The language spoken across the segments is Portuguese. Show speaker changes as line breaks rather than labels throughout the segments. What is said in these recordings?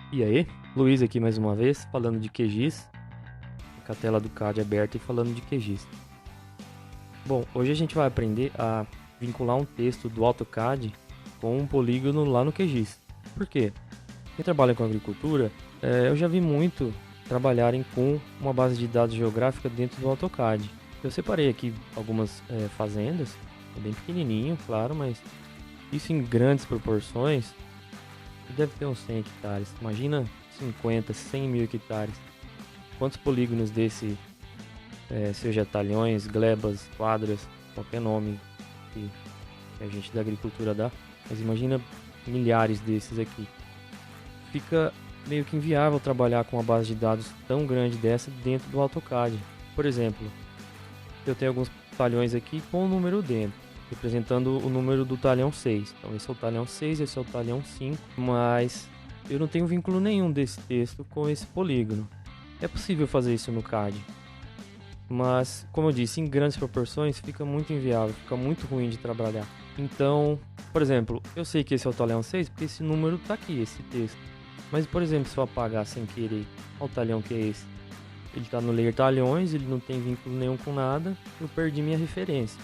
E aí, Luiz aqui mais uma vez, falando de QGIS, com a tela do CAD aberta e falando de QGIS. Bom, hoje a gente vai aprender a vincular um texto do AutoCAD com um polígono lá no QGIS. Por quê? Quem trabalha com agricultura, eu já vi muito trabalharem com uma base de dados geográfica dentro do AutoCAD. Eu separei aqui algumas fazendas, é bem pequenininho, claro, mas isso em grandes proporções deve ter uns 100 hectares. Imagina 50, 100 mil hectares. Quantos polígonos desse, seja talhões, glebas, quadras, qualquer nome que a gente da agricultura dá. Mas imagina milhares desses aqui. Fica meio que inviável trabalhar com uma base de dados tão grande dessa dentro do AutoCAD. Por exemplo, eu tenho alguns talhões aqui com o número dentro, representando o número do talhão 6. Então esse é o talhão 6, esse é o talhão 5, mas eu não tenho vínculo nenhum desse texto com esse polígono. É possível fazer isso no CAD, mas como eu disse, em grandes proporções fica muito inviável, fica muito ruim de trabalhar. Então, por exemplo, eu sei que esse é o talhão 6 porque esse número está aqui, esse texto. Mas, por exemplo, se eu apagar sem querer, olha o talhão que é esse. Ele está no layer talhões, ele não tem vínculo nenhum com nada, eu perdi minha referência,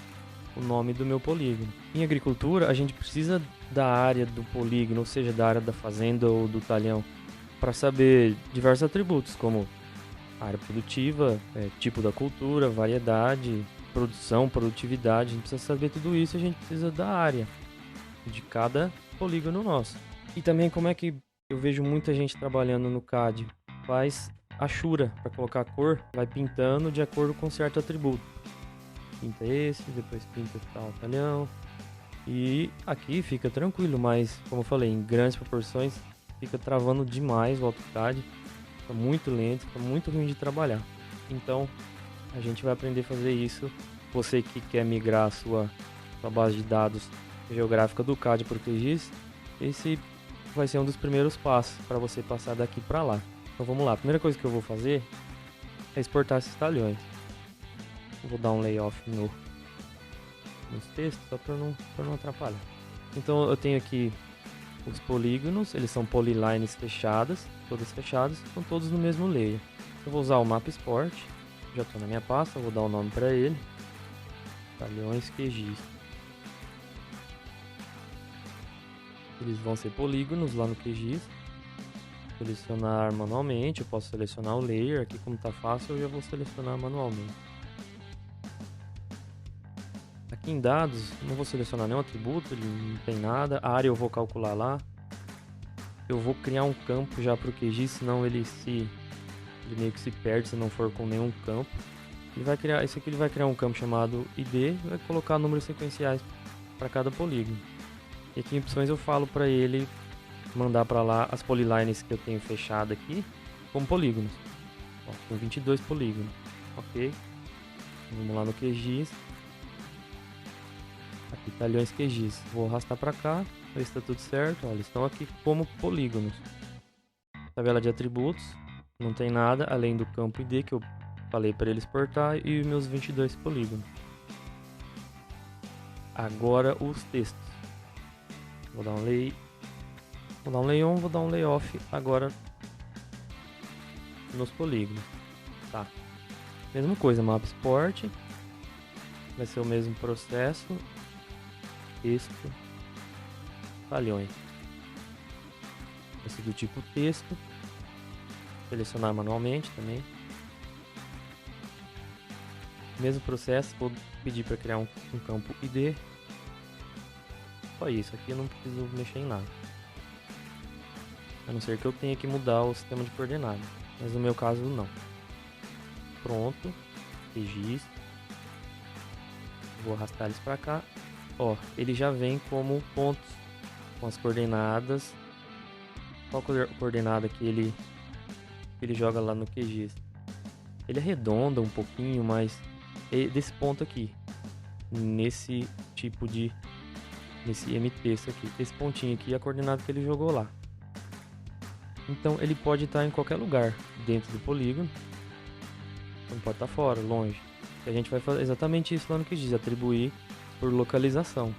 o nome do meu polígono. Em agricultura, a gente precisa da área do polígono, ou seja, da área da fazenda ou do talhão, para saber diversos atributos, como área produtiva, tipo da cultura, variedade, produção, produtividade. A gente precisa saber tudo isso, a gente precisa da área de cada polígono nosso. E também como é que eu vejo muita gente trabalhando no CAD, faz achura para colocar a cor, vai pintando de acordo com certo atributo. Pinta esse, depois pinta tal talhão. E aqui fica tranquilo, mas como eu falei, em grandes proporções fica travando demais o AutoCAD. Fica muito lento, fica muito ruim de trabalhar. Então a gente vai aprender a fazer isso. Você que quer migrar a sua base de dados geográfica do CAD para o QGIS, esse vai ser um dos primeiros passos para você passar daqui para lá. Então vamos lá, a primeira coisa que eu vou fazer é exportar esses talhões. Eu vou dar um layoff nos textos só para não atrapalhar. Então eu tenho aqui os polígonos, eles são polylines fechadas, todas fechadas, estão todos no mesmo layer. Eu vou usar o Mapa Export, já estou na minha pasta, vou dar o nome para ele, talhões QGIS. Eles vão ser polígonos lá no QGIS. Selecionar manualmente, eu posso selecionar o layer, aqui como está fácil eu já vou selecionar manualmente. Aqui em dados, não vou selecionar nenhum atributo, ele não tem nada, a área eu vou calcular lá. Eu vou criar um campo já para o QGIS, senão ele meio que se perde se não for com nenhum campo. Esse aqui ele vai criar um campo chamado ID e vai colocar números sequenciais para cada polígono. E aqui em opções eu falo para ele mandar para lá as polylines que eu tenho fechado aqui como polígonos. Ó, com 22 polígonos, ok? Vamos lá no QGIS. Aqui talhões QGIS. Vou arrastar para cá, ver se está tudo certo. Ó, eles estão aqui como polígonos. Tabela de atributos, não tem nada além do campo ID que eu falei para ele exportar e meus 22 polígonos. Agora os textos. Vou dar um lay on, vou dar um layoff agora nos polígonos. Tá. Mesma coisa, Mapa Export. Vai ser o mesmo processo. Texto. Talhões. Vai ser do tipo texto. Selecionar manualmente também. Mesmo processo, vou pedir para criar um campo ID. Só isso, aqui eu não preciso mexer em nada. A não ser que eu tenha que mudar o sistema de coordenadas. Mas no meu caso não. Pronto. QGIS. Vou arrastar eles para cá. Ó, ele já vem como pontos com as coordenadas. Qual coordenada que ele joga lá no QGIS? Ele arredonda um pouquinho, mas é desse ponto aqui. Nesse tipo de... Nesse MT aqui. Esse pontinho aqui é a coordenada que ele jogou lá. Então ele pode estar em qualquer lugar dentro do polígono. Então pode estar fora, longe. E a gente vai fazer exatamente isso lá no QGIS, atribuir por localização.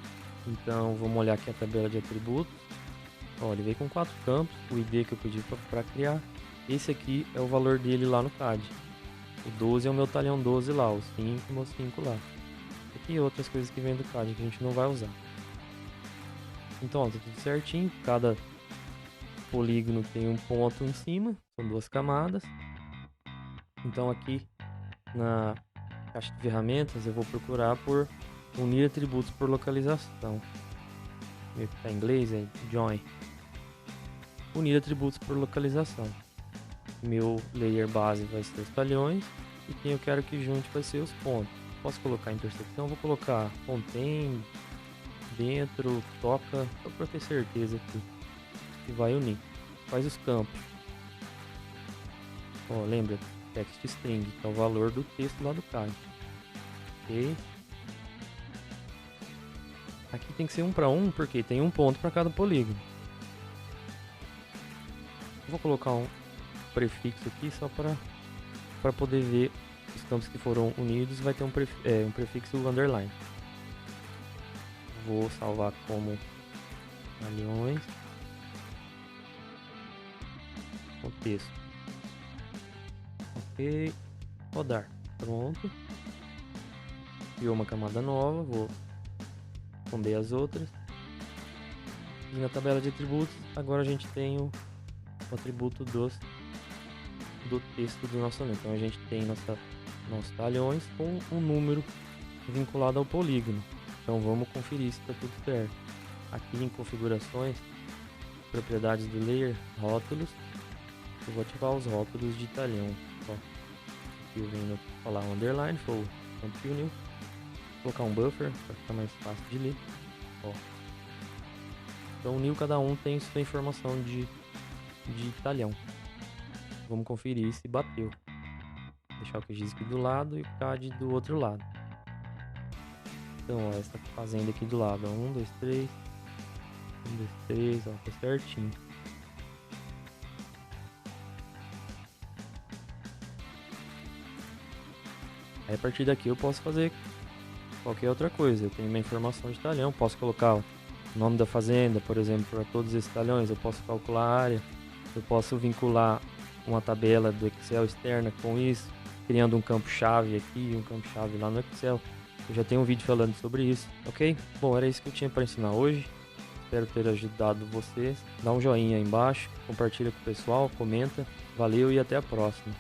Então vamos olhar aqui a tabela de atributos. Ó, ele veio com 4 campos, o ID que eu pedi para criar. Esse aqui é o valor dele lá no CAD. O 12 é o meu talhão 12 lá, o 5 é o meu 5 lá. E outras coisas que vem do CAD que a gente não vai usar. Então, ó, tá tudo certinho. Cada polígono tem um ponto em cima, são 2 camadas. Então aqui na caixa de ferramentas eu vou procurar por unir atributos por localização. Tá em inglês, é join. Unir atributos por localização. Meu layer base vai ser os talhões e quem eu quero que junte vai ser os pontos. Posso colocar intersecção, vou colocar contém, dentro, toca, só para ter certeza que vai unir. Faz os campos. Ó, lembra? Text string, que é o valor do texto lá do CAD. Ok. Aqui tem que ser 1 para 1, porque tem um ponto para cada polígono. Vou colocar um prefixo aqui só para poder ver os campos que foram unidos. Vai ter um prefixo underline. Vou salvar como talhões. O texto. Ok. Rodar. Pronto. Criou uma camada nova. Vou esconder as outras. E na tabela de atributos, agora a gente tem o atributo do texto do nosso anel. Então a gente tem nossos talhões com um número vinculado ao polígono. Então vamos conferir se está tudo certo. Aqui em configurações, propriedades do layer, rótulos, eu vou ativar os rótulos de talhão. Ó, aqui eu venho falar underline, for continue, colocar um buffer para ficar mais fácil de ler. Ó. Então uniu, cada um tem sua informação de talhão. Vamos conferir se bateu. Deixar o QGIS aqui do lado e o CAD do outro lado. Então, ó, essa fazenda aqui do lado, ó, 1, 2, 3, 1, 2, 3, ó, tá certinho. Aí a partir daqui eu posso fazer qualquer outra coisa. Eu tenho uma informação de talhão, posso colocar o nome da fazenda, por exemplo, para todos esses talhões. Eu posso calcular a área, eu posso vincular uma tabela do Excel externa com isso, criando um campo-chave aqui e um campo-chave lá no Excel. Eu já tenho um vídeo falando sobre isso, ok? Bom, era isso que eu tinha para ensinar hoje. Espero ter ajudado vocês. Dá um joinha aí embaixo, compartilha com o pessoal, comenta. Valeu e até a próxima.